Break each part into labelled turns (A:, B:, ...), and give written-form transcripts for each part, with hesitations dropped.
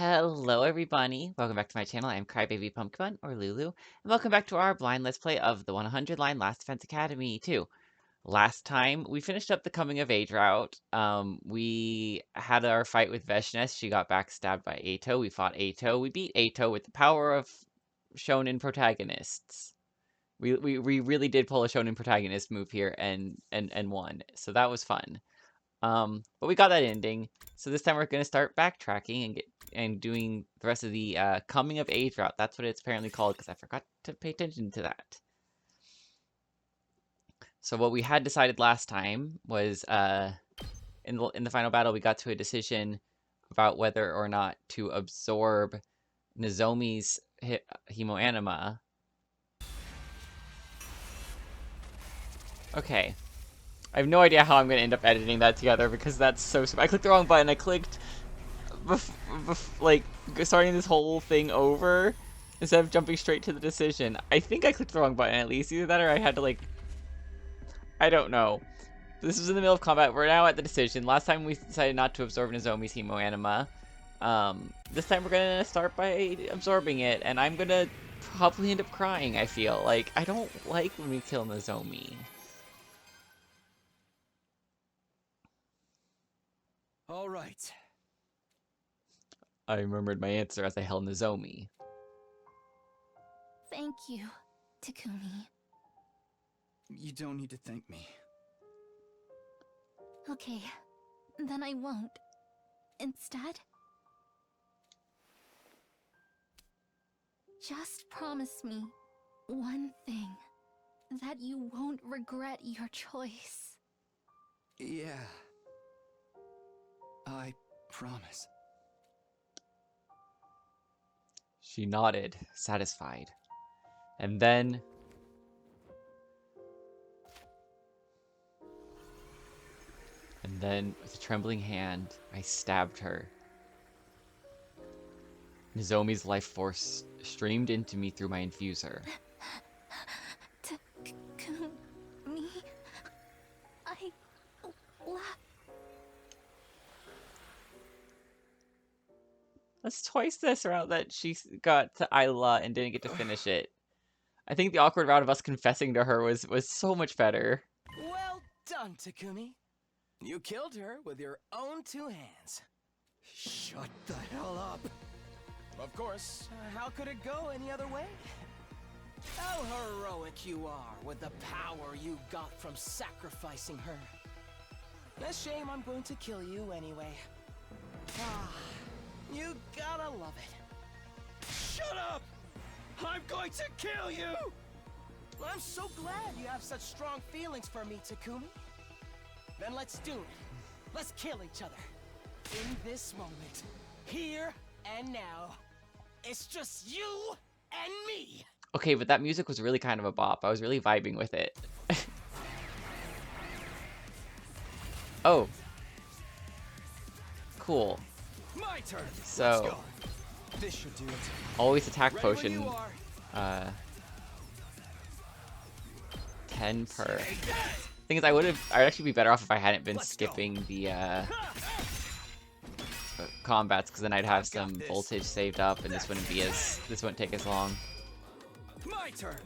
A: Hello everybody, welcome back to my channel. I'm Crybaby Pumpkin or Lulu, and welcome back to our blind let's play of the 100 line Last Defense Academy 2. Last time we finished up the coming of age route. We had our fight with Veshness. She got backstabbed by Eito. We fought Eito. We beat Eito with the power of shonen protagonists. We really did pull a shonen protagonist move here and won. So that was fun. But we got that ending. So this time we're gonna start backtracking and doing the rest of the coming of age route. That's what it's apparently called because I forgot to pay attention to that. So what we had decided last time was in the final battle we got to a decision about whether or not to absorb Nozomi's hemoanima. Okay. I have no idea how I'm going to end up editing that together because that's so stupid. I clicked the wrong button. I clicked like starting this whole thing over instead of jumping straight to the decision. I think I clicked the wrong button at least. Either that or I had to I don't know. This was in the middle of combat. We're now at the decision. Last time we decided not to absorb Nozomi's hemoanima. This time we're gonna start by absorbing it, and I'm gonna probably end up crying, I feel. Like, I don't like when we kill Nozomi.
B: All right.
A: I remembered my answer as I held Nozomi.
C: Thank you, Takumi.
B: You don't need to thank me.
C: Okay, then I won't. Instead, just promise me one thing. That you won't regret your choice.
B: Yeah. I promise.
A: She nodded, satisfied. And then... with a trembling hand, I stabbed her. Nozomi's life force streamed into me through my infuser.
C: Takumi... I...
A: That's twice this route that she got to Isla and didn't get to finish it. I think the awkward route of us confessing to her was so much better.
D: Well done, Takumi. You killed her with your own two hands.
B: Shut the hell up.
D: Of course, how could it go any other way? How heroic you are with the power you got from sacrificing her. A shame I'm going to kill you anyway. Ah, you gotta love it.
B: Shut up! I'm going to kill you!
D: I'm so glad you have such strong feelings for me, Takumi. Then let's do it. Let's kill each other. In this moment. Here and now. It's just you and me.
A: Okay, but that music was really kind of a bop. I was really vibing with it. Oh. Cool.
B: My turn.
A: So,
B: Let's go. This should do it.
A: always attack
B: Right where
A: potion.
B: you are.
A: 10 per. Thing is, I'd actually be better off if I hadn't been skipping the combats, because then I'd have some voltage saved up, and this wouldn't take as long.
B: My turn.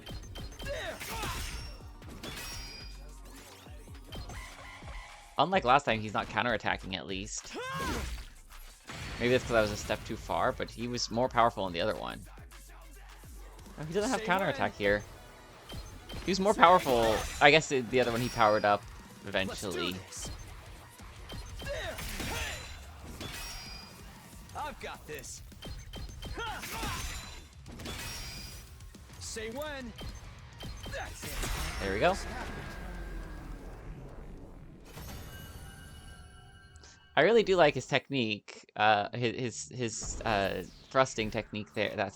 A: Unlike last time, he's not counterattacking at least. Maybe that's because I was a step too far, but he was more powerful in the other one. Oh, he doesn't have counterattack here. He was more powerful. I guess the other one he powered up eventually.
B: I've got this. Say when. That's it.
A: There we go. I really do like his technique, his thrusting technique there. That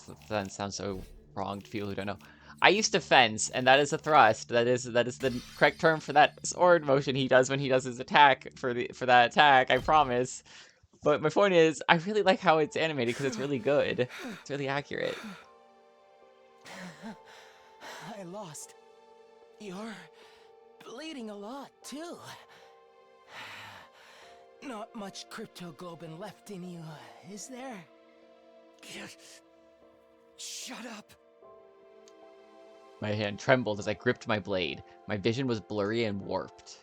A: sounds so wrong to people who don't know. I used to fence, and that is a thrust. That is the correct term for that sword motion he does when he does his attack for that attack. I promise. But my point is, I really like how it's animated because it's really good. It's really accurate.
D: I lost. You're bleeding a lot, too. Not much cryptoglobin left in you, is there? Shut up.
A: My hand trembled as I gripped my blade. My vision was blurry and warped.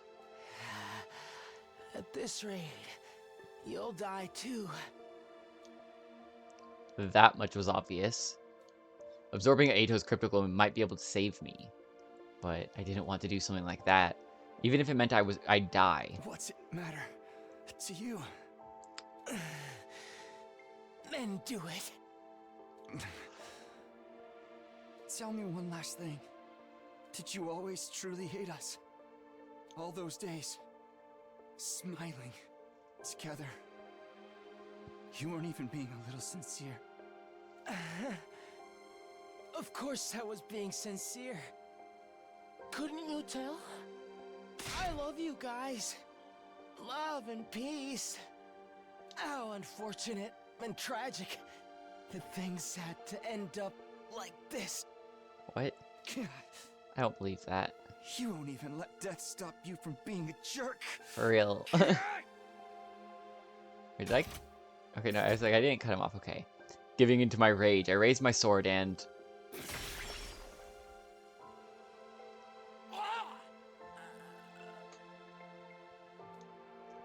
D: At this rate, you'll die too.
A: That much was obvious. Absorbing Eito's cryptoglome might be able to save me, but I didn't want to do something like that, even if it meant I'd die.
D: What's it matter to you? Then do it. Tell me one last thing. Did you always truly hate us? All those days, smiling together. You weren't even being a little sincere. Of course I was being sincere. Couldn't you tell? I love you guys. Love and peace. How unfortunate and tragic that things had to end up like this.
A: What? I don't believe that.
D: You won't even let death stop you from being a jerk.
A: For real. Wait, did I? Okay, no, I was like, I didn't cut him off. Okay. Giving into my rage, I raised my sword and...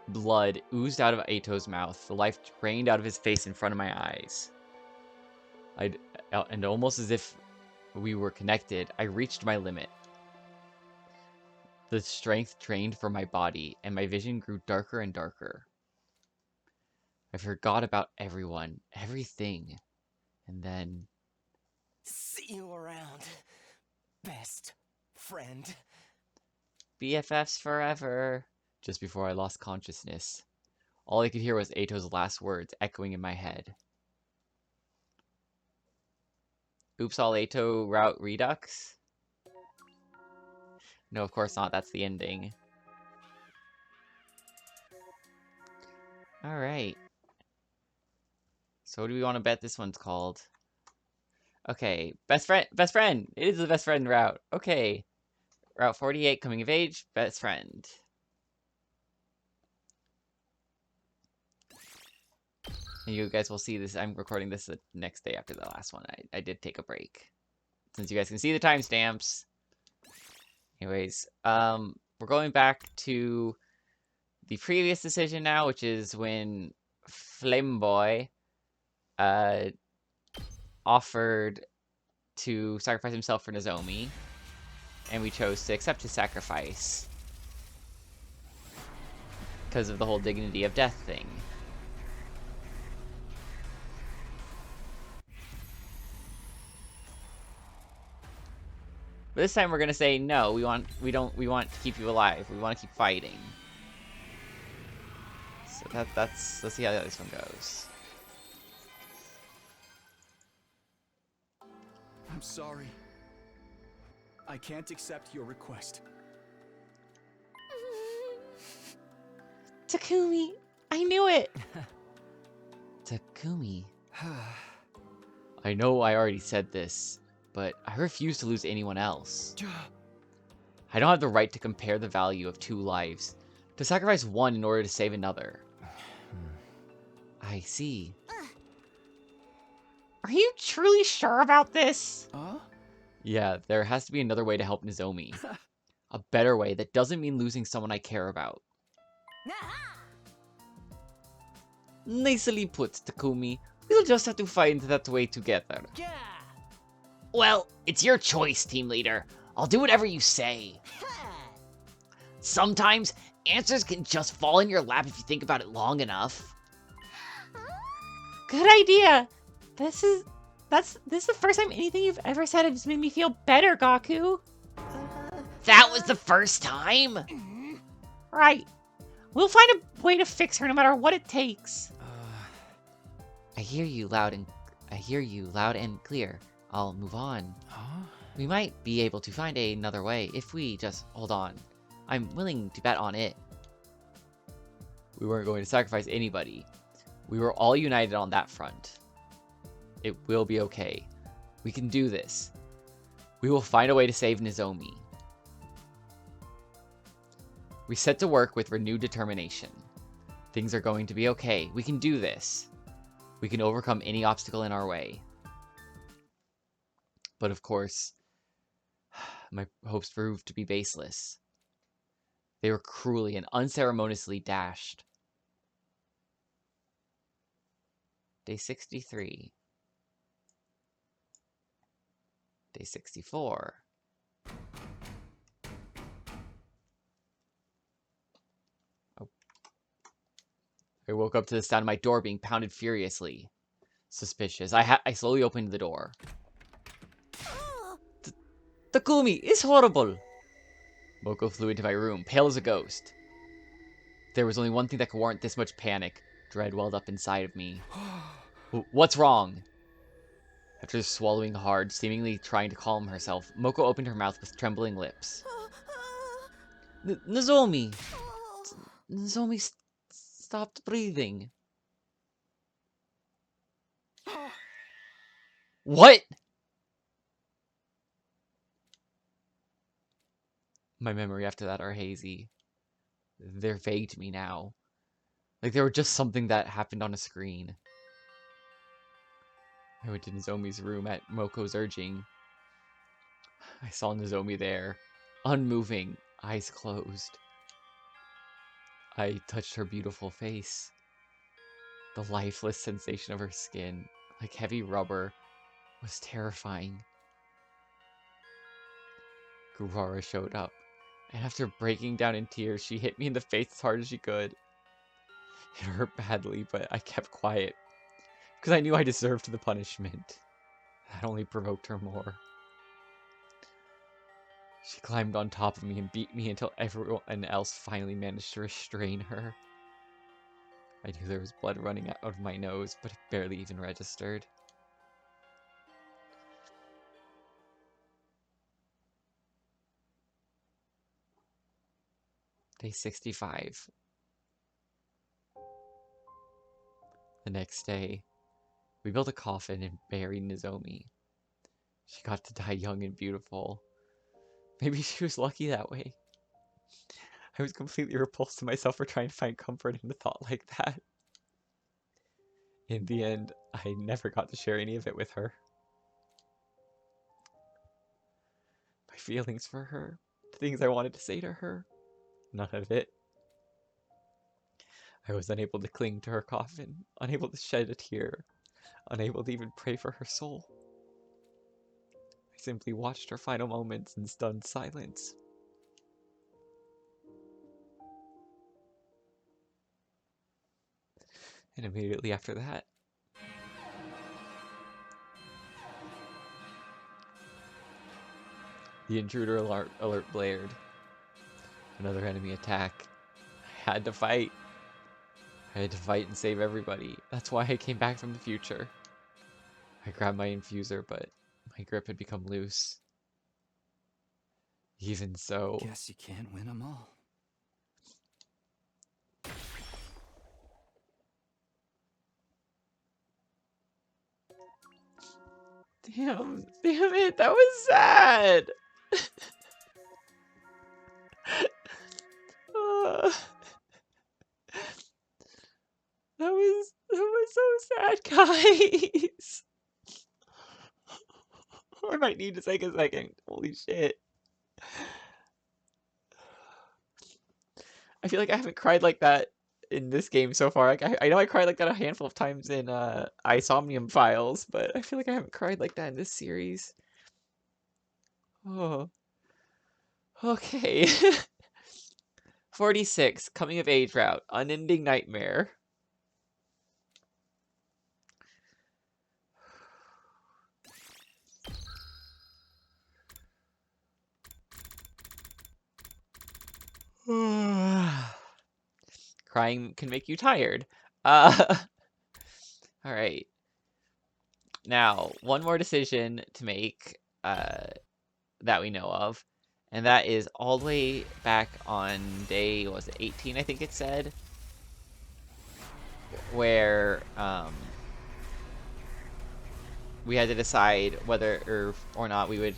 A: Blood oozed out of Eito's mouth. The life drained out of his face in front of my eyes. And almost as if we were connected, I reached my limit. The strength drained from my body, and my vision grew darker and darker. I forgot about everyone, everything, and then...
D: See you around, best friend.
A: BFFs forever. Just before I lost consciousness. All I could hear was Eito's last words echoing in my head. Oops, all Eito route Redux? No, of course not. That's the ending. Alright. So what do we want to bet this one's called? Okay, best friend! It is the best friend route. Okay. Route 48, coming of age, best friend. And you guys will see this. I'm recording this the next day after the last one. I did take a break. Since you guys can see the timestamps. Anyways, we're going back to the previous decision now, which is when Flameboy offered to sacrifice himself for Nozomi. And we chose to accept his sacrifice. Because of the whole dignity of death thing. But this time we're gonna say no. We want to keep you alive. We want to keep fighting. So let's see how this one goes.
B: I'm sorry. I can't accept your request.
A: Takumi, I knew it. Takumi. I know I already said this, but I refuse to lose anyone else. I don't have the right to compare the value of two lives, to sacrifice one in order to save another. I see. Are you truly sure about this? Yeah, there has to be another way to help Nozomi. A better way that doesn't mean losing someone I care about. Nicely put, Takumi. We'll just have to find that way together. Well, it's your choice, team leader. I'll do whatever you say. Sometimes, answers can just fall in your lap if you think about it long enough. Good idea. This is the first time anything you've ever said has made me feel better, Gaku. That was the first time? Right. We'll find a way to fix her no matter what it takes. I hear you loud and clear. I'll move on. We might be able to find another way if we just hold on. I'm willing to bet on it. We weren't going to sacrifice anybody. We were all united on that front. It will be okay. We can do this. We will find a way to save Nozomi. We set to work with renewed determination. Things are going to be okay. We can do this. We can overcome any obstacle in our way. But of course, my hopes proved to be baseless. They were cruelly and unceremoniously dashed. Day 63. Day 64. Oh. I woke up to the sound of my door being pounded furiously. Suspicious. I slowly opened the door. Takumi is horrible! Moko flew into my room, pale as a ghost. There was only one thing that could warrant this much panic. Dread welled up inside of me. What's wrong? After swallowing hard, seemingly trying to calm herself, Moko opened her mouth with trembling lips. Nozomi! Nozomi stopped breathing. What? My memory after that are hazy. They're vague to me now. Like they were just something that happened on a screen. I went to Nozomi's room at Moko's urging. I saw Nozomi there, unmoving, eyes closed. I touched her beautiful face. The lifeless sensation of her skin, like heavy rubber, was terrifying. Gurara showed up, and after breaking down in tears, she hit me in the face as hard as she could. It hurt badly, but I kept quiet, because I knew I deserved the punishment. That only provoked her more. She climbed on top of me and beat me until everyone else finally managed to restrain her. I knew there was blood running out of my nose, but it barely even registered. Day 65. The next day, we built a coffin and buried Nozomi. She got to die young and beautiful. Maybe she was lucky that way. I was completely repulsed to myself for trying to find comfort in a thought like that. In the end, I never got to share any of it with her. My feelings for her, the things I wanted to say to her, none of it. I was unable to cling to her coffin, unable to shed a tear, unable to even pray for her soul. I simply watched her final moments in stunned silence. And immediately after that, the intruder alert blared. Another enemy attack. I had to fight. I had to fight and save everybody. That's why I came back from the future. I grabbed my infuser, but my grip had become loose. Even so...
B: Guess you can't win them all.
A: Damn it, that was sad! uh, that was so sad, guys! I might need to take a second. Holy shit. I feel like I haven't cried like that in this game so far. Like I know I cried like that a handful of times in Isomnium Files, but I feel like I haven't cried like that in this series. Oh. Okay. 46, Coming of Age Route, Unending Nightmare. Crying can make you tired. Alright. Now, one more decision to make that we know of. And that is all the way back on day, was it 18, I think it said? Where we had to decide whether or not we would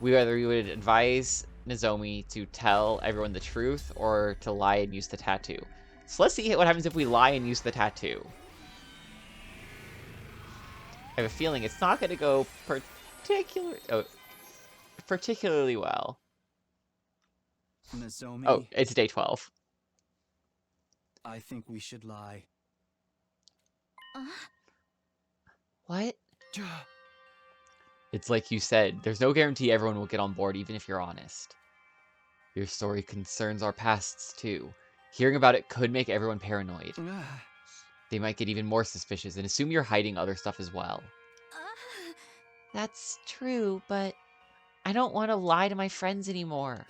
A: whether we would advise Nozomi to tell everyone the truth or to lie and use the tattoo. So let's see what happens if we lie and use the tattoo. I have a feeling it's not going to go particularly well.
B: Nozomi,
A: Oh, it's day 12.
B: I think we should lie.
A: What? It's like you said, there's no guarantee everyone will get on board even if you're honest. Your story concerns our pasts too. Hearing about it could make everyone paranoid. They might get even more suspicious and assume you're hiding other stuff as well. That's true, but I don't want to lie to my friends anymore.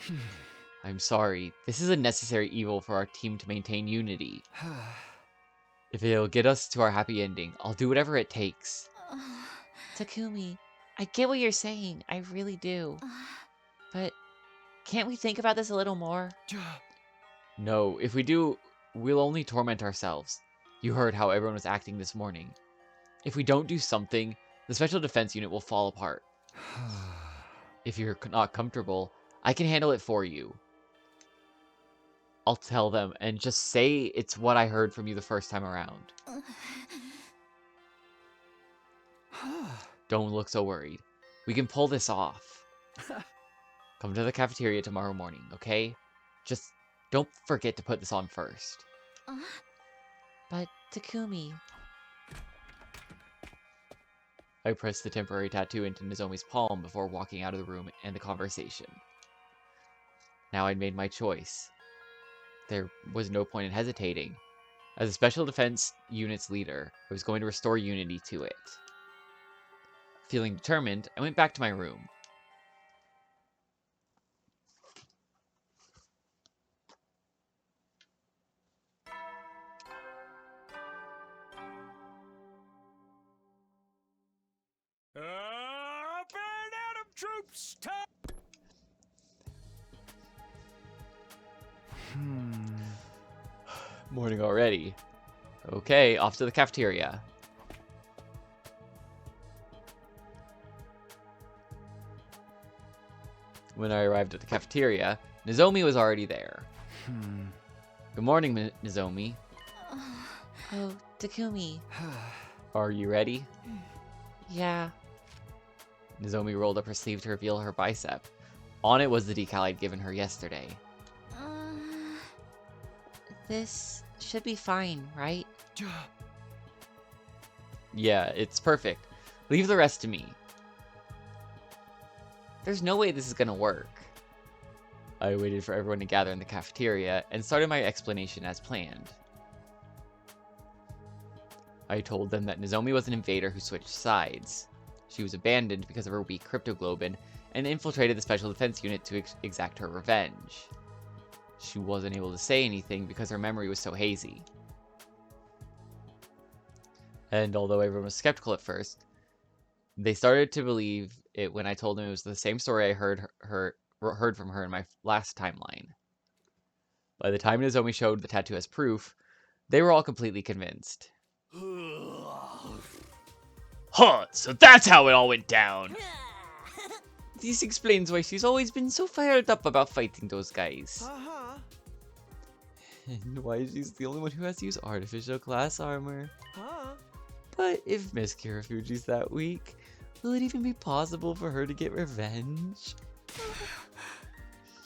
A: I'm sorry. This is a necessary evil for our team to maintain unity. If it'll get us to our happy ending, I'll do whatever it takes. Takumi, I get what you're saying. I really do. But can't we think about this a little more? No, if we do, we'll only torment ourselves. You heard how everyone was acting this morning. If we don't do something, the Special Defense Unit will fall apart. If you're not comfortable, I can handle it for you. I'll tell them and just say it's what I heard from you the first time around. Don't look so worried. We can pull this off. Come to the cafeteria tomorrow morning, okay? Just don't forget to put this on first. But Takumi... I pressed the temporary tattoo into Nozomi's palm before walking out of the room and the conversation. Now I'd made my choice. There was no point in hesitating. As a Special Defense Unit's leader, I was going to restore unity to it. Feeling determined, I went back to my room.
D: Burn out of troops!
A: Morning already. Okay, off to the cafeteria. When I arrived at the cafeteria, Nozomi was already there. Good morning, Nozomi. Oh, Takumi. Are you ready? Yeah. Nozomi rolled up her sleeve to reveal her bicep. On it was the decal I'd given her yesterday. This should be fine, right? Yeah, it's perfect. Leave the rest to me. There's no way this is gonna work. I waited for everyone to gather in the cafeteria and started my explanation as planned. I told them that Nozomi was an invader who switched sides. She was abandoned because of her weak cryptoglobin and infiltrated the Special Defense Unit to exact her revenge. She wasn't able to say anything because her memory was so hazy. And although everyone was skeptical at first, they started to believe it when I told them it was the same story I heard from her in my last timeline. By the time Nozomi showed the tattoo as proof, they were all completely convinced. Huh, so that's how it all went down! This explains why she's always been so fired up about fighting those guys. And why she's the only one who has to use artificial class armor. But if Miss Kirafuji's that weak, will it even be possible for her to get revenge?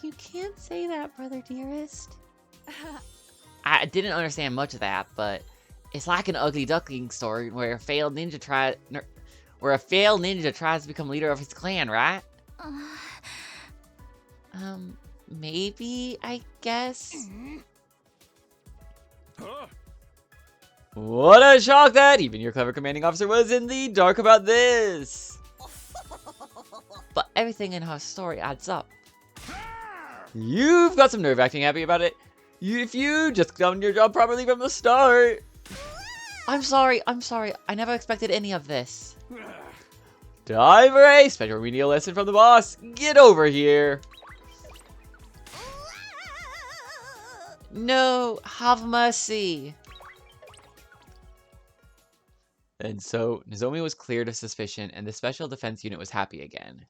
A: You can't say that, brother dearest. I didn't understand much of that, but it's like an ugly duckling story where a failed ninja tries to become leader of his clan, right? Maybe, I guess. What a shock that even your clever commanding officer was in the dark about this! But everything in her story adds up. You've got some nerve acting happy about it. If you just done your job properly from the start. I'm sorry. I never expected any of this. Time for a special remedial lesson from the boss. Get over here. No, have mercy. And so, Nozomi was cleared of suspicion, and the Special Defense Unit was happy again.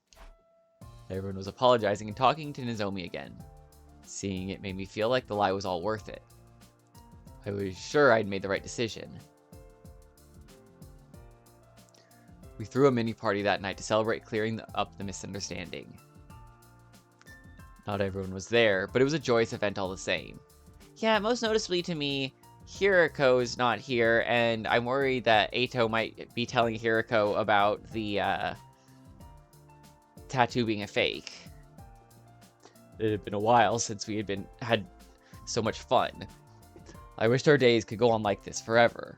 A: Everyone was apologizing and talking to Nozomi again. Seeing it made me feel like the lie was all worth it. I was sure I'd made the right decision. We threw a mini party that night to celebrate clearing up the misunderstanding. Not everyone was there, but it was a joyous event all the same. Yeah, most noticeably to me, Hiriko's not here, and I'm worried that Eito might be telling Hiriko about the tattoo being a fake. It had been a while since we had so much fun. I wished our days could go on like this forever.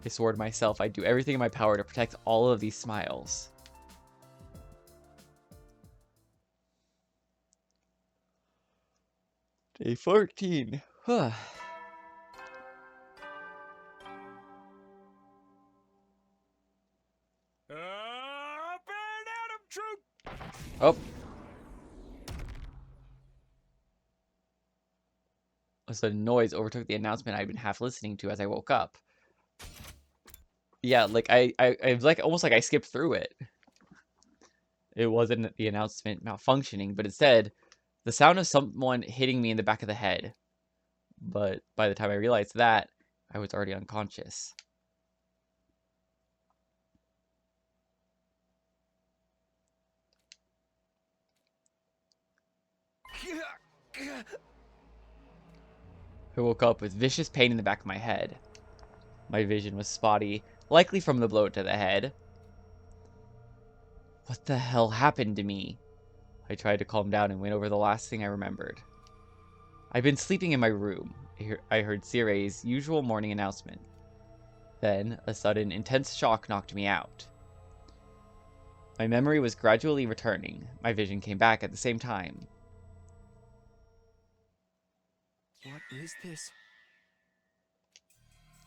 A: I swore to myself I'd do everything in my power to protect all of these smiles. Day 14. Huh. Oh. A sudden noise overtook the announcement I'd been half listening to as I woke up. Yeah, like I was like almost like I skipped through it. It wasn't the announcement malfunctioning, but instead the sound of someone hitting me in the back of the head. But by the time I realized that, I was already unconscious. I woke up with vicious pain in the back of my head. My vision was spotty, likely from the blow to the head. What the hell happened to me? I tried to calm down and went over the last thing I remembered. I'd been sleeping in my room. I heard Sirei's usual morning announcement. Then, a sudden, intense shock knocked me out. My memory was gradually returning. My vision came back at the same time.
D: What is this?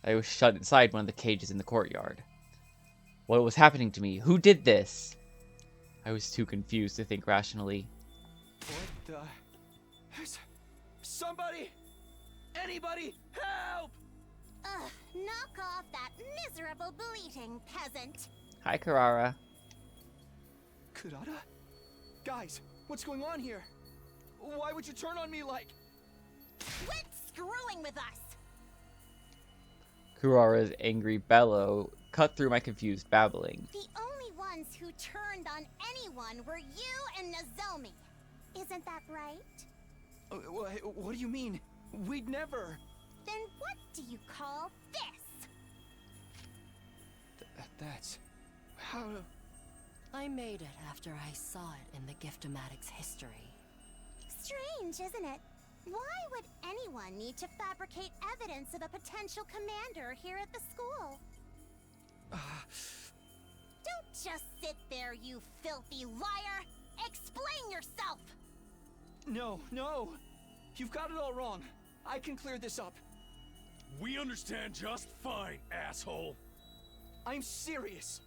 A: I was shut inside one of the cages in the courtyard. What was happening to me? Who did this? I was too confused to think rationally.
D: What the... Somebody! Anybody! Help!
E: Ugh, knock off that miserable bleating, peasant.
A: Hi, Karara.
D: Kurata? Guys, what's going on here? Why would you turn on me like...
E: Quit screwing with us!
A: Kurara's angry bellow cut through my confused babbling.
E: The only ones who turned on anyone were you and Nozomi. Isn't that right?
D: What do you mean? We'd never...
E: Then what do you call this?
D: That's... How...
F: I made it after I saw it in the Giftomatic's history.
E: Strange, isn't it? Why would anyone need to fabricate evidence of a potential commander here at the school? Don't just sit there, you filthy liar! Explain yourself!
D: No. You've got it all wrong. I can clear this up.
B: We understand just fine, asshole.
D: I'm serious.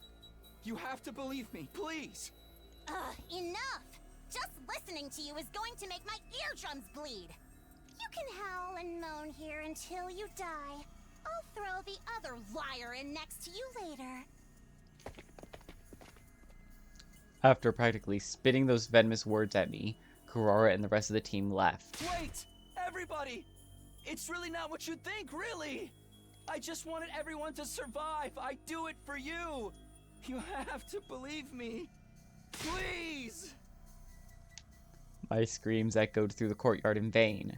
D: You have to believe me, please.
E: Enough! Just listening to you is going to make my eardrums bleed. You can howl and moan here until you die. I'll throw the other liar in next to you later.
A: After practically spitting those venomous words at me, Kurara and the rest of the team left.
D: Wait! Everybody! It's really not what you think, really! I just wanted everyone to survive. I do it for you. You have to believe me. Please!
A: My screams echoed through the courtyard in vain.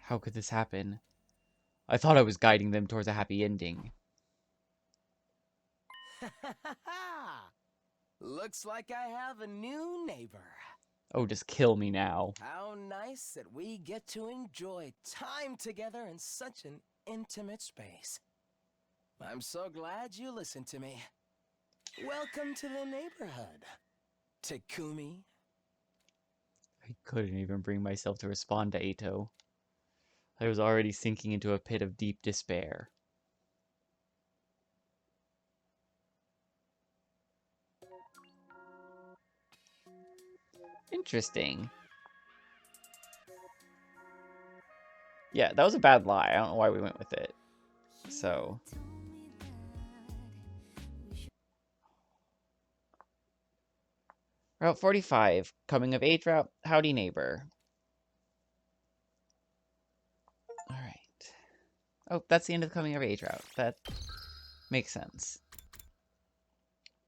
A: How could this happen? I thought I was guiding them towards a happy ending.
D: Looks like I have a new neighbor.
A: Oh, just kill me now.
D: How nice that we get to enjoy time together in such an intimate space. I'm so glad you listened to me. Welcome to the neighborhood, Takumi.
A: I couldn't even bring myself to respond to Eito. I was already sinking into a pit of deep despair. Interesting. Yeah, that was a bad lie. I don't know why we went with it. So... Route 45, coming of age route, howdy neighbor. Alright. Oh, that's the end of the coming of age route. That makes sense.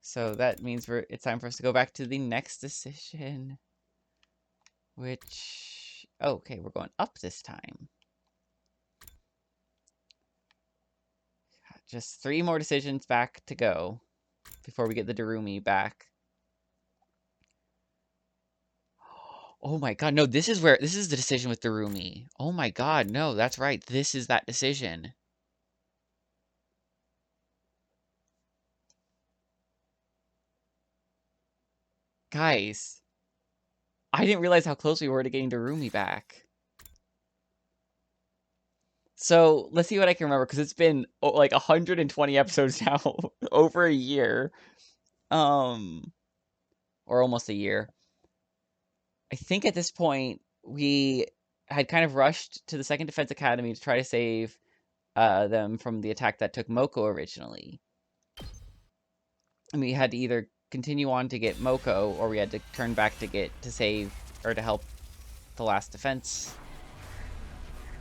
A: So that means it's time for us to go back to the next decision. Which... Oh, okay, we're going up this time. Just 3 more decisions back to go before we get the Darumi back. Oh my god, no, this is the decision with Darumi. Oh my god, no, that's right. This is that decision. Guys, I didn't realize how close we were to getting Darumi back. So, let's see what I can remember, because it's been, like, 120 episodes now. Over a year. Or almost a year. I think at this point, we had kind of rushed to the 2nd Defense Academy to try to save them from the attack that took Moko originally. And we had to either continue on to get Moko, or we had to turn back to save, or to help the last Defense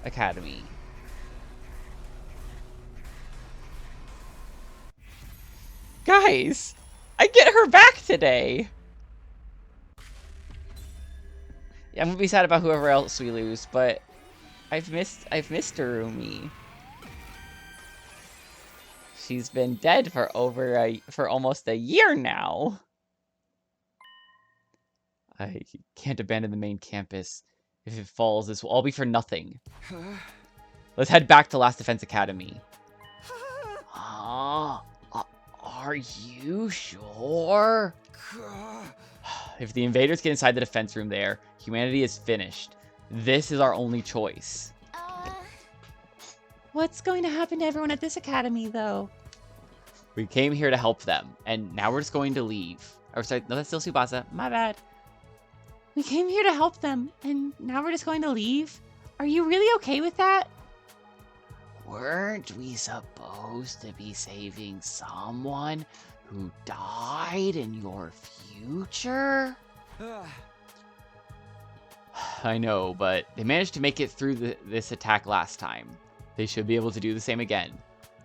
A: Academy. Guys! I get her back today! Yeah, I'm gonna be sad about whoever else we lose, but I've missed Darumi. She's been dead for almost a year now. I can't abandon the main campus. If it falls, this will all be for nothing. Let's head back to Last Defense Academy. Are you sure? If the invaders get inside the defense room there, humanity is finished. This is our only choice. What's going to happen to everyone at this academy, though? We came here to help them, and now we're just going to leave. Or sorry, no, that's still Tsubasa. My bad. We came here to help them, and now we're just going to leave? Are you really okay with that? Weren't we supposed to be saving someone who died in your future? I know, but they managed to make it through this attack last time. They should be able to do the same again.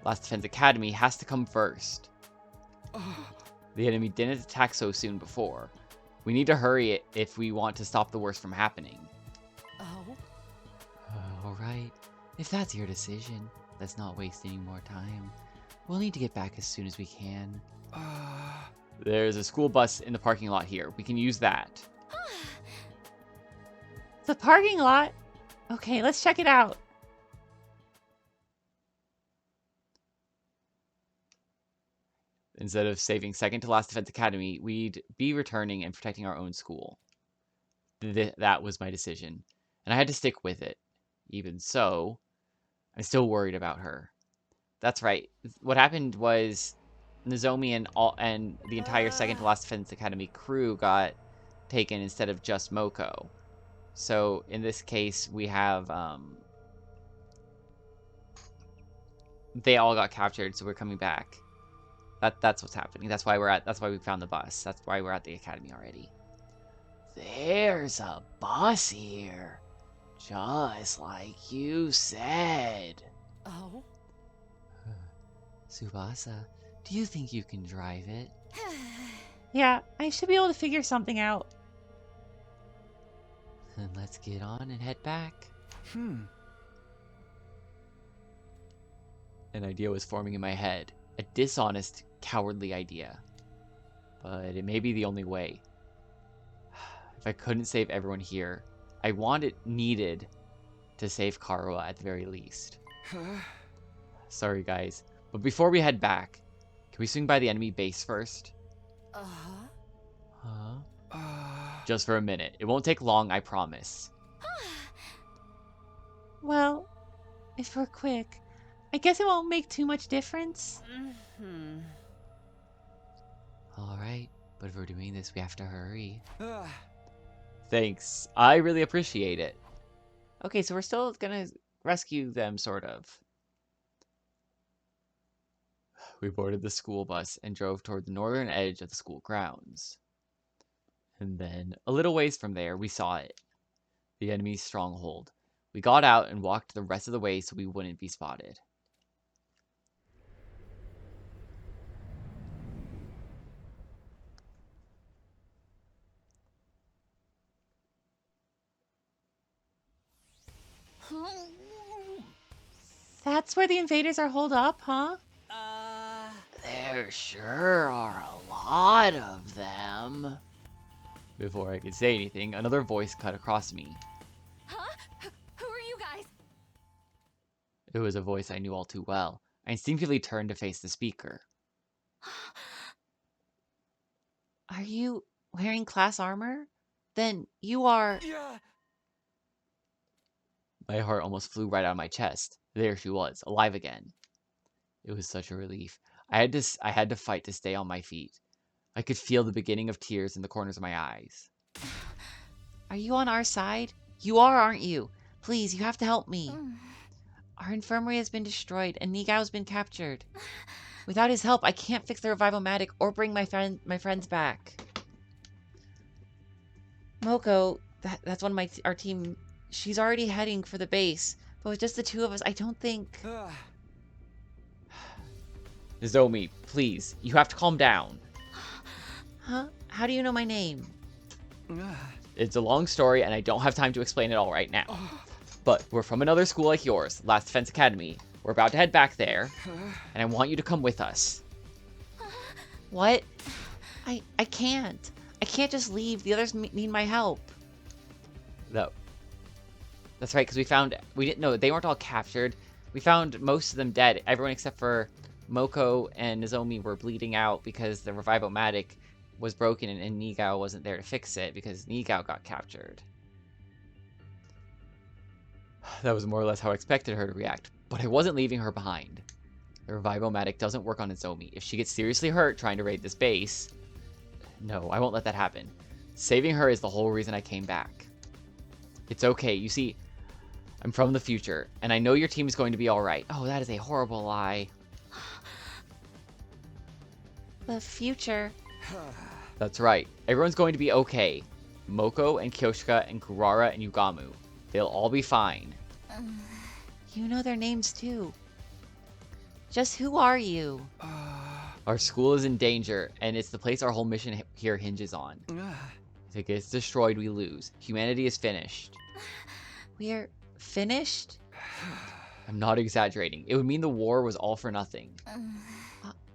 A: Last Defense Academy has to come first. The enemy didn't attack so soon before. We need to hurry it if we want to stop the worst from happening. Alright. If that's your decision, let's not waste any more time. We'll need to get back as soon as we can. There's a school bus in the parking lot here. We can use that. The parking lot? Okay, let's check it out. Instead of saving second to last Defense Academy, we'd be returning and protecting our own school. That was my decision, and I had to stick with it. Even so, I'm still worried about her. That's right. What happened was Nozomi and the entire second to last Defense Academy crew got taken instead of just Moko. So in this case, we have they all got captured, so we're coming back. That's what's happening. That's why we found the bus. That's why we're at the academy already. There's a bus here. Just like you said.
F: Oh?
A: Tsubasa, do you think you can drive it? Yeah, I should be able to figure something out. Then let's get on and head back. An idea was forming in my head. A dishonest, cowardly idea. But it may be the only way. If I couldn't save everyone here, I needed to save Karuha at the very least. Sorry guys, but before we head back, can we swing by the enemy base first? Just for a minute. It won't take long, I promise. Well, if we're quick, I guess it won't make too much difference. Alright, but if we're doing this, we have to hurry. Thanks. I really appreciate it. Okay, so we're still gonna rescue them, sort of. We boarded the school bus and drove toward the northern edge of the school grounds. And then, a little ways from there, we saw it. The enemy's stronghold. We got out and walked the rest of the way so we wouldn't be spotted. That's where the invaders are holed up, huh? There sure are a lot of them. Before I could say anything, another voice cut across me.
C: Huh? Who are you guys?
A: It was a voice I knew all too well. I instinctively turned to face the speaker. Are you wearing class armor? Then you are...
B: Yeah.
A: My heart almost flew right out of my chest. There she was, alive again. It was such a relief. I had to fight to stay on my feet. I could feel the beginning of tears in the corners of my eyes. Are you on our side? You are, aren't you? Please, you have to help me. Our infirmary has been destroyed and Nigao's been captured. Without his help, I can't fix the Revival-Matic or bring my friends back. Moko, that's one of our team. She's already heading for the base, but with just the two of us, I don't think... Nozomi, please, you have to calm down. Huh? How do you know my name? It's a long story, and I don't have time to explain it all right now. But we're from another school like yours, Last Defense Academy. We're about to head back there, and I want you to come with us. What? I can't. I can't just leave. The others need my help. No. That's right, because we didn't know, they weren't all captured. We found most of them dead. Everyone except for Moko and Nozomi were bleeding out because the Revival-Matic was broken and Nigao wasn't there to fix it because Nigao got captured. That was more or less how I expected her to react, but I wasn't leaving her behind. The Revival-Matic doesn't work on Nozomi. If she gets seriously hurt trying to raid this base, no, I won't let that happen. Saving her is the whole reason I came back. It's okay, you see, I'm from the future, and I know your team is going to be alright. Oh, that is a horrible lie. The future? That's right. Everyone's going to be okay. Moko and Kyoshika and Kurara and Yugamu. They'll all be fine. You know their names too. Just who are you? Our school is in danger, and it's the place our whole mission here hinges on. If it gets destroyed, we lose. Humanity is finished. We're finished? I'm not exaggerating. It would mean the war was all for nothing.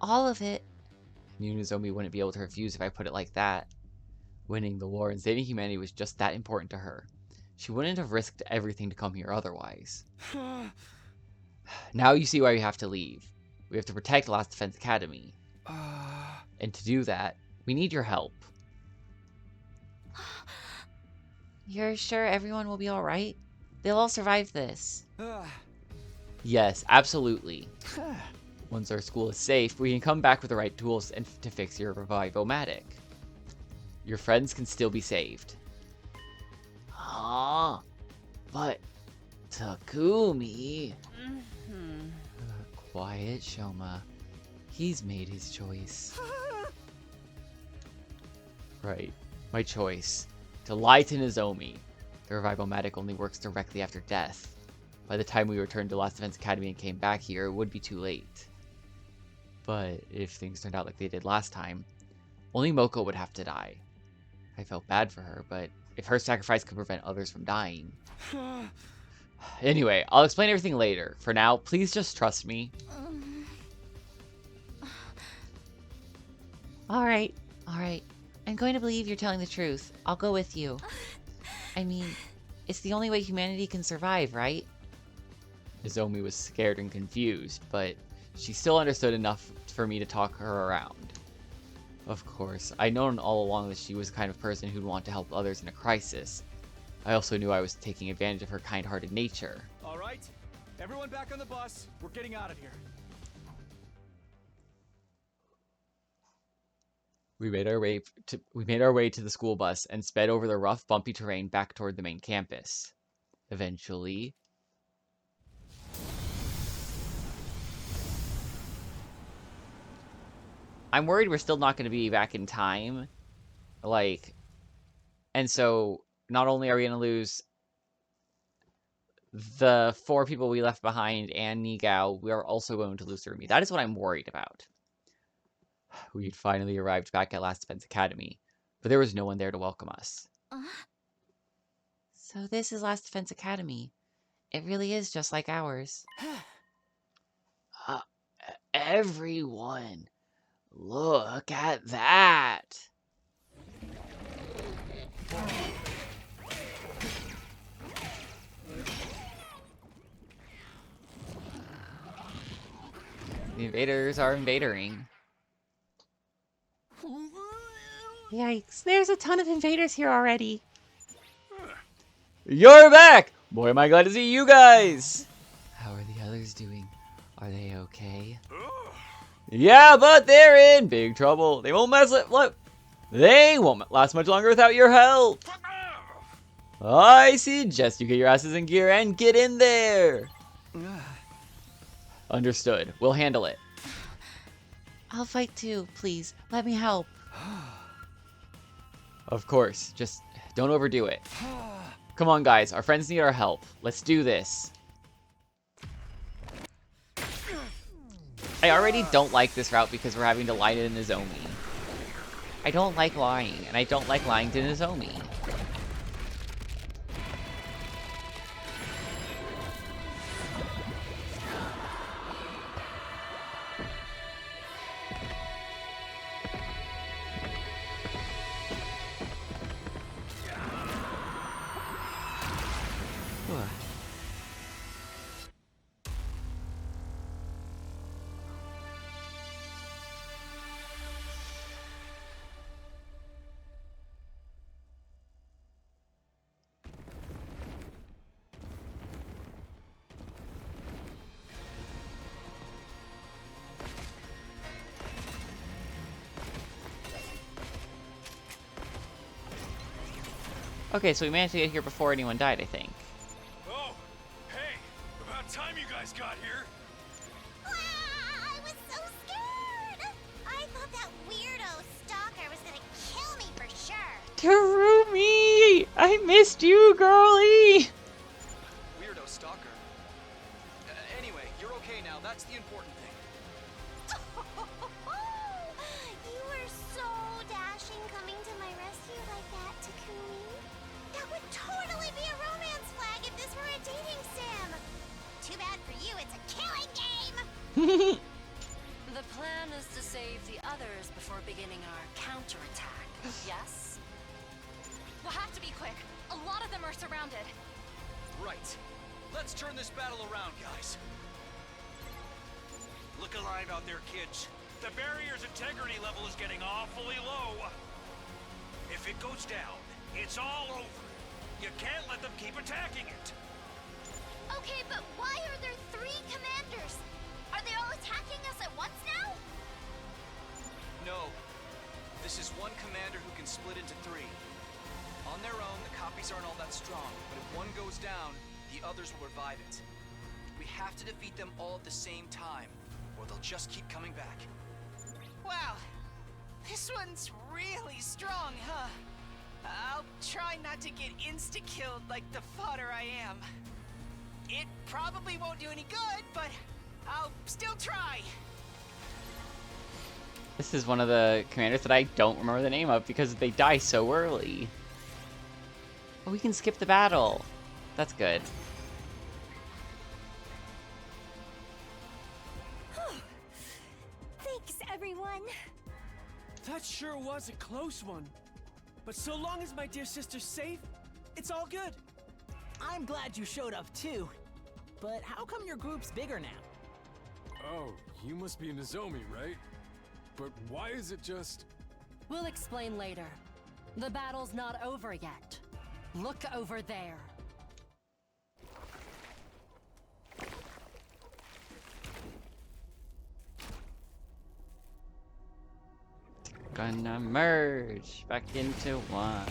A: All of it? Nozomi wouldn't be able to refuse if I put it like that. Winning the war and saving humanity was just that important to her. She wouldn't have risked everything to come here otherwise. Now you see why we have to leave. We have to protect Last Defense Academy. And to do that, we need your help. You're sure everyone will be alright? They'll all survive this. Yes, absolutely. Once our school is safe, we can come back with the right tools and to fix your Revival-Matic. Your friends can still be saved. But Takumi... Quiet, Shoma. He's made his choice. Right. My choice. To lie to Nozomi. The Revival-Matic only works directly after death. By the time we returned to Last Defense Academy and came back here, it would be too late. But if things turned out like they did last time, only Moko would have to die. I felt bad for her, but if her sacrifice could prevent others from dying... Anyway, I'll explain everything later. For now, please just trust me. Alright. I'm going to believe you're telling the truth. I'll go with you. I mean, it's the only way humanity can survive, right? Nozomi was scared and confused, but she still understood enough for me to talk her around. Of course, I'd known all along that she was the kind of person who'd want to help others in a crisis. I also knew I was taking advantage of her kind-hearted nature.
B: All right, everyone back on the bus. We're getting out of here.
A: We made our way to the school bus and sped over the rough, bumpy terrain back toward the main campus. Eventually... I'm worried we're still not going to be back in time. And so, not only are we going to lose the 4 people we left behind and Nigao, we are also going to lose their army. That is what I'm worried about. We'd finally arrived back at Last Defense Academy, but there was no one there to welcome us. So this is Last Defense Academy. It really is just like ours. Everyone, look at that! The invaders are invading. Yikes, there's a ton of invaders here already. You're back! Boy, am I glad to see you guys! How are the others doing? Are they okay? Yeah, but they're in big trouble. They won't They won't last much longer without your help. I suggest you get your asses in gear and get in there. Understood. We'll handle it. I'll fight too, please. Let me help. Of course. Just don't overdo it. Come on, guys. Our friends need our help. Let's do this. I already don't like this route because we're having to lie to Nozomi. I don't like lying, and I don't like lying to Nozomi. Okay, so we managed to get here before anyone died, I think.
B: Oh, hey, about time you guys got here.
E: I was so scared! I thought that weirdo stalker was gonna kill me for sure.
A: Terumi! I missed you, girlie!
G: Weirdo stalker. Anyway, you're okay now. That's the important thing.
E: You were so dashing coming to my rescue like that, Takumi. That would totally be a romance flag if this were a dating sim. Too bad for you, it's a killing game.
F: The plan is to save the others before beginning our counterattack, yes?
C: We'll have to be quick. A lot of them are surrounded.
G: Right. Let's turn this battle around, guys.
B: Look alive out there, kids. The barrier's integrity level is getting awfully low. If it goes down, it's all over. You can't let them keep attacking it.
E: Okay, but why are there 3 commanders? Are they all attacking us at once now?
G: No. This is one commander who can split into 3. On their own, the copies aren't all that strong, but if one goes down, the others will revive it. We have to defeat them all at the same time, or they'll just keep coming back.
D: Wow, this one's really strong, huh? I'll try not to get insta-killed like the fodder I am. It probably won't do any good, but I'll still try.
A: This is one of the commanders that I don't remember the name of because they die so early. Oh, we can skip the battle. That's good.
E: Thanks, everyone.
H: That sure was a close one. But so long as my dear sister's safe, it's all good.
D: I'm glad you showed up too. But how come your group's bigger now?
I: Oh, you must be Nozomi, right? But why is it just...
F: We'll explain later. The battle's not over yet. Look over there.
A: Gonna merge back into one.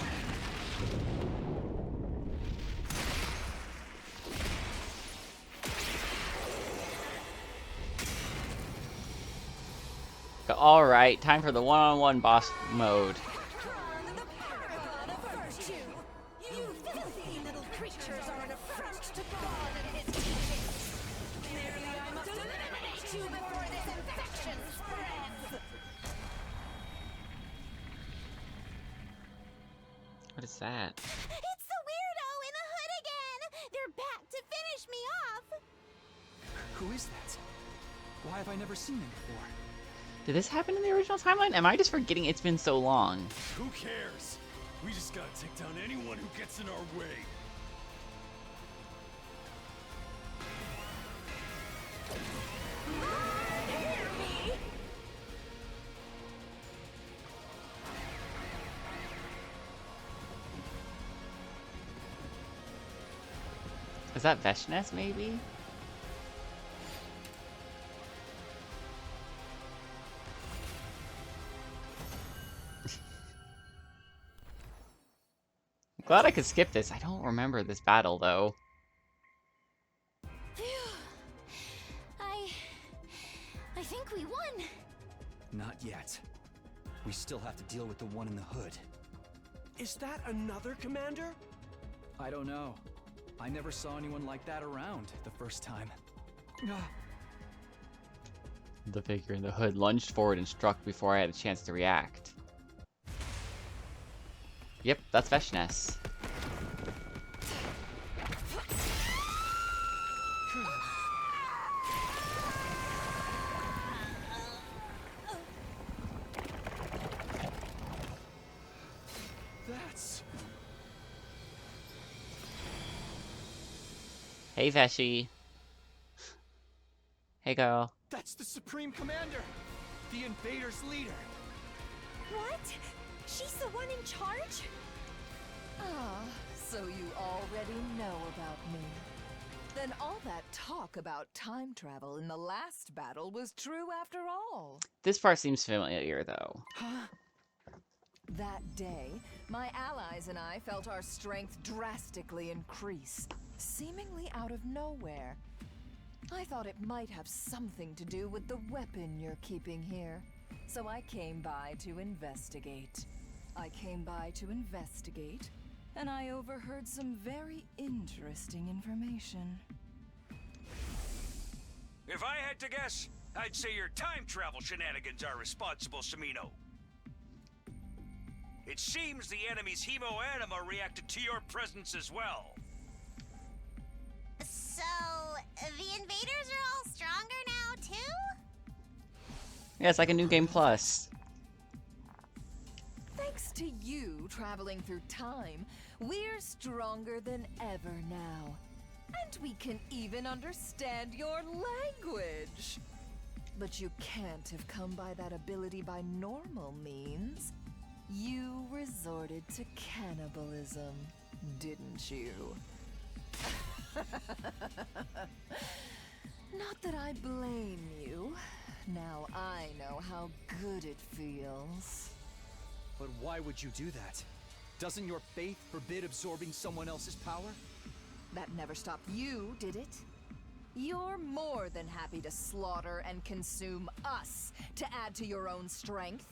A: Alright, time for the one-on-one boss mode.
F: You filthy little creatures are an affront to God
E: you before this infection spreads!
A: What is that?
E: It's the weirdo in the hood again! They're back to finish me off!
G: Who is that? Why have I never seen him before?
A: Did this happen in the original timeline? Am I just forgetting it's been so long?
I: Who cares? We just gotta take down anyone who gets in our way.
E: Hear me!
A: Is that Veshness, maybe? Glad I could skip this. I don't remember this battle, though.
C: Phew. I think we won.
G: Not yet. We still have to deal with the one in the hood.
H: Is that another commander?
G: I don't know. I never saw anyone like that around the first time.
A: The figure in the hood lunged forward and struck before I had a chance to react. Yep, that's Veshness.
G: That's...
A: Hey, Veshi. Hey, girl.
G: That's the Supreme Commander! The Invaders' leader!
E: What? She's the one in charge?
J: Ah, so you already know about me. Then all that talk about time travel in the last battle was true after all.
A: This part seems familiar, though.
J: That day, my allies and I felt our strength drastically increase, seemingly out of nowhere. I thought it might have something to do with the weapon you're keeping here, so I came by to investigate. And I overheard some very interesting information.
B: If I had to guess, I'd say your time travel shenanigans are responsible, Samino. It seems the enemy's hemo-anima reacted to your presence as well.
E: So, the invaders are all stronger now, too?
A: Yeah, it's like a new game plus.
J: Thanks to you traveling through time, we're stronger than ever now. And we can even understand your language. But you can't have come by that ability by normal means. You resorted to cannibalism, didn't you? Not that I blame you. Now I know how good it feels.
G: But why would you do that? Doesn't your faith forbid absorbing someone else's power?
J: That never stopped you, did it? You're more than happy to slaughter and consume us to add to your own strength.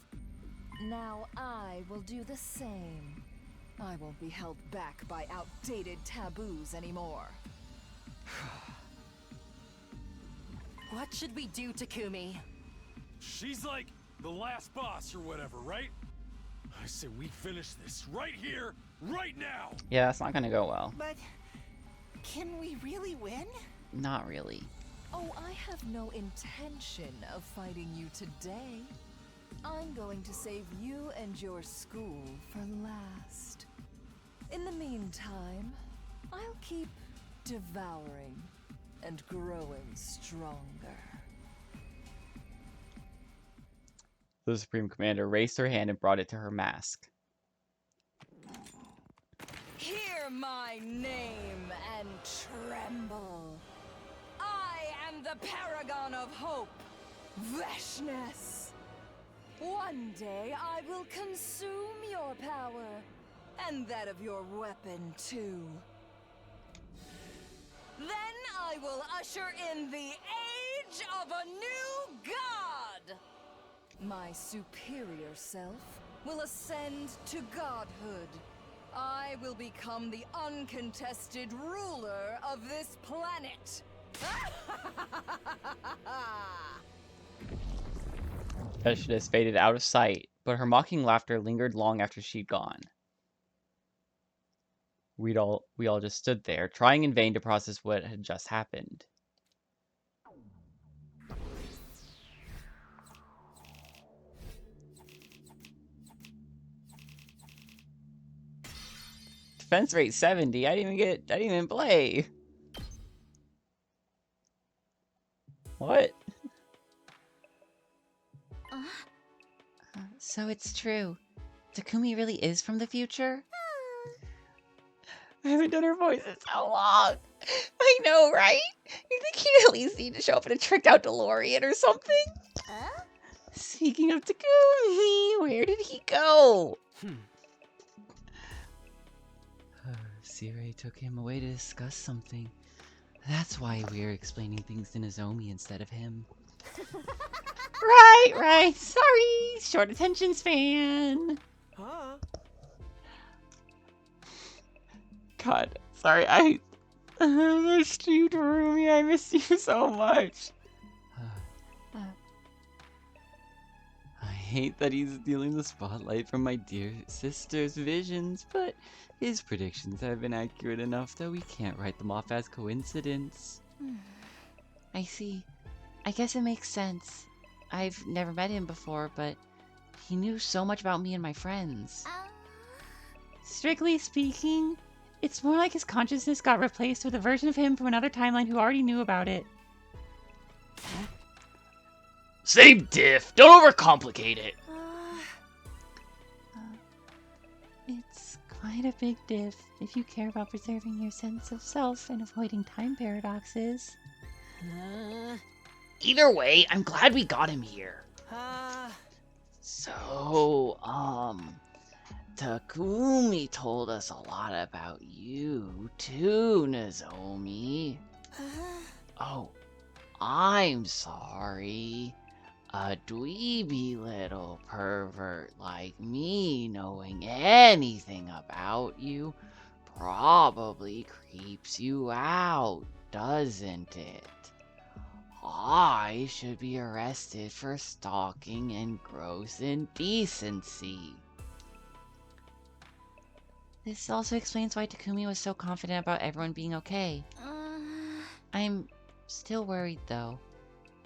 J: Now I will do the same. I won't be held back by outdated taboos anymore.
F: What should we do, Takumi?
I: She's like the last boss or whatever, right? I say we finish this right here, right now!
A: Yeah, that's not gonna go well.
D: But can we really win?
A: Not really.
J: Oh, I have no intention of fighting you today. I'm going to save you and your school for last. In the meantime, I'll keep devouring and growing stronger.
A: The Supreme Commander raised her hand and brought it to her mask.
J: Hear my name and tremble. I am the paragon of hope, Veshness. One day I will consume your power, and that of your weapon too. Then I will usher in the age of a new god! My superior self will ascend to godhood. I will become the uncontested ruler of this planet.
A: Specialist faded out of sight, but her mocking laughter lingered long after she'd gone. We all just stood there, trying in vain to process what had just happened. Defense rate 70. I didn't even play. What? So it's true. Takumi really is from the future? I haven't done her voice in so long. I know, right? You think he'd at least need to show up in a tricked out DeLorean or something? Speaking of Takumi, where did he go? Sirei took him away to discuss something. That's why we're explaining things to Nozomi instead of him. Right. Sorry, short attention span.
H: Huh?
A: God, sorry, I missed you, Darumi. I missed you so much. I hate that he's stealing the spotlight from my dear sister's visions, but his predictions have been accurate enough that we can't write them off as coincidence. I see. I guess it makes sense. I've never met him before, but he knew so much about me and my friends. Strictly speaking, it's more like his consciousness got replaced with a version of him from another timeline who already knew about it.
K: Same diff. Don't overcomplicate it.
A: It's quite a big diff if you care about preserving your sense of self and avoiding time paradoxes.
K: Either way, I'm glad we got him here.
A: So, Takumi told us a lot about you too, Nozomi. Oh, I'm sorry. A dweeby little pervert like me knowing anything about you probably creeps you out, doesn't it? I should be arrested for stalking and gross indecency. This also explains why Takumi was so confident about everyone being okay. I'm still worried though.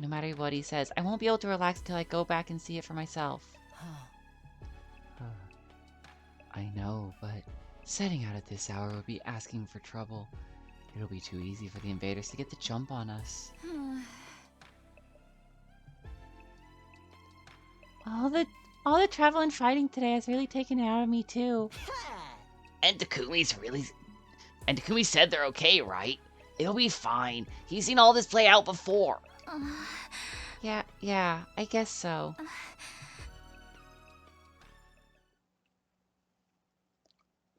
A: No matter what he says, I won't be able to relax until I go back and see it for myself. I know, but setting out at this hour would be asking for trouble. It'll be too easy for the invaders to get the jump on us. All the travel and fighting today has really taken it out of me too.
K: And Takumi said they're okay, right? It'll be fine. He's seen all this play out before.
A: Yeah, I guess so.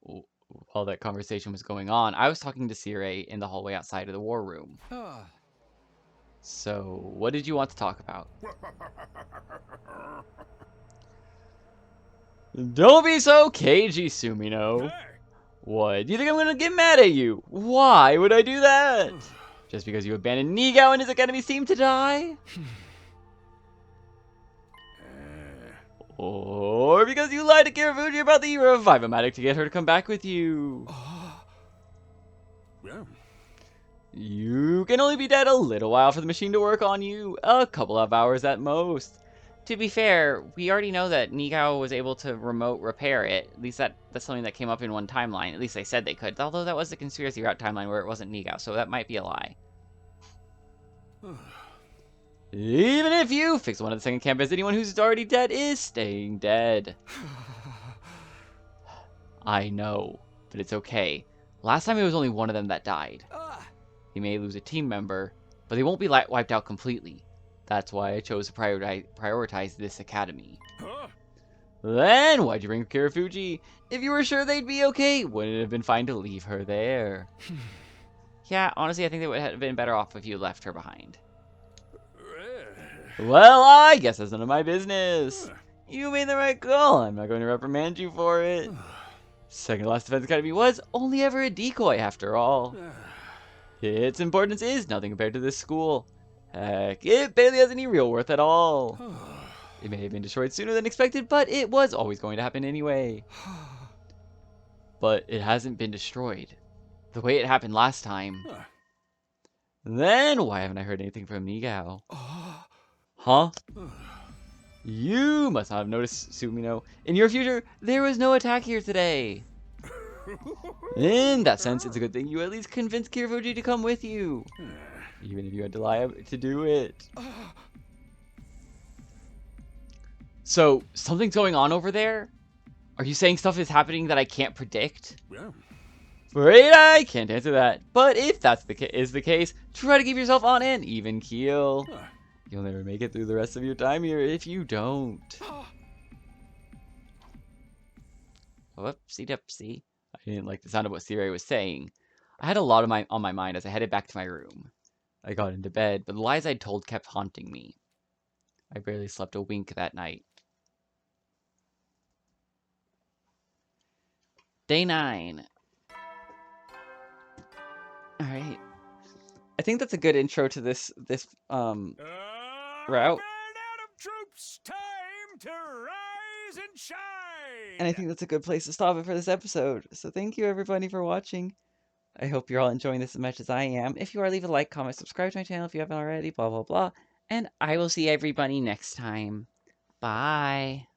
A: While that conversation was going on, I was talking to Sirei in the hallway outside of the war room. So, what did you want to talk about? Don't be so cagey, Sumino. What? Do you think I'm gonna get mad at you? Why would I do that? Just because you abandoned Nigao and his academy's team to die? Or because you lied to Kirafuji about the Revive-O-Matic to get her to come back with you? You can only be dead a little while for the machine to work on you. A couple of hours at most. To be fair, we already know that Nigao was able to remote repair it. At least that's something that came up in one timeline. At least they said they could. Although that was the conspiracy route timeline where it wasn't Nigao, so that might be a lie. Even if you fix one of the second campus, anyone who's already dead is staying dead. I know, but it's okay. Last time it was only one of them that died. He may lose a team member, but they won't be wiped out completely. That's why I chose to prioritize this academy. Then why'd you bring Kirafuji? If you were sure they'd be okay, wouldn't it have been fine to leave her there? Yeah, honestly, I think they would have been better off if you left her behind. Well, I guess that's none of my business. You made the right call. I'm not going to reprimand you for it. Second last defense academy was only ever a decoy after all. Its importance is nothing compared to this school. Heck, it barely has any real worth at all. It may have been destroyed sooner than expected, but it was always going to happen anyway. But it hasn't been destroyed the way it happened last time. Then why haven't I heard anything from Nigao? Huh? You must not have noticed, Sumino. In your future, there was no attack here today. In that sense, it's a good thing you at least convinced Kirifuji to come with you. Even if you had to lie to do it. So, something's going on over there? Are you saying stuff is happening that I can't predict?
I: Yeah.
A: Afraid I can't answer that. But if that's is the case, try to keep yourself on an even keel. You'll never make it through the rest of your time here if you don't. Whoopsie dipsy. I didn't like the sound of what Siri was saying. I had a lot on my mind as I headed back to my room. I got into bed, but the lies I'd told kept haunting me. I barely slept a wink that night. Day 9. Alright. I think that's a good intro to this route.
B: Troops, time to rise and shine!
A: And I think that's a good place to stop it for this episode. So thank you everybody for watching. I hope you're all enjoying this as much as I am. If you are, leave a like, comment, subscribe to my channel if you haven't already, blah, blah, blah. And I will see everybody next time. Bye.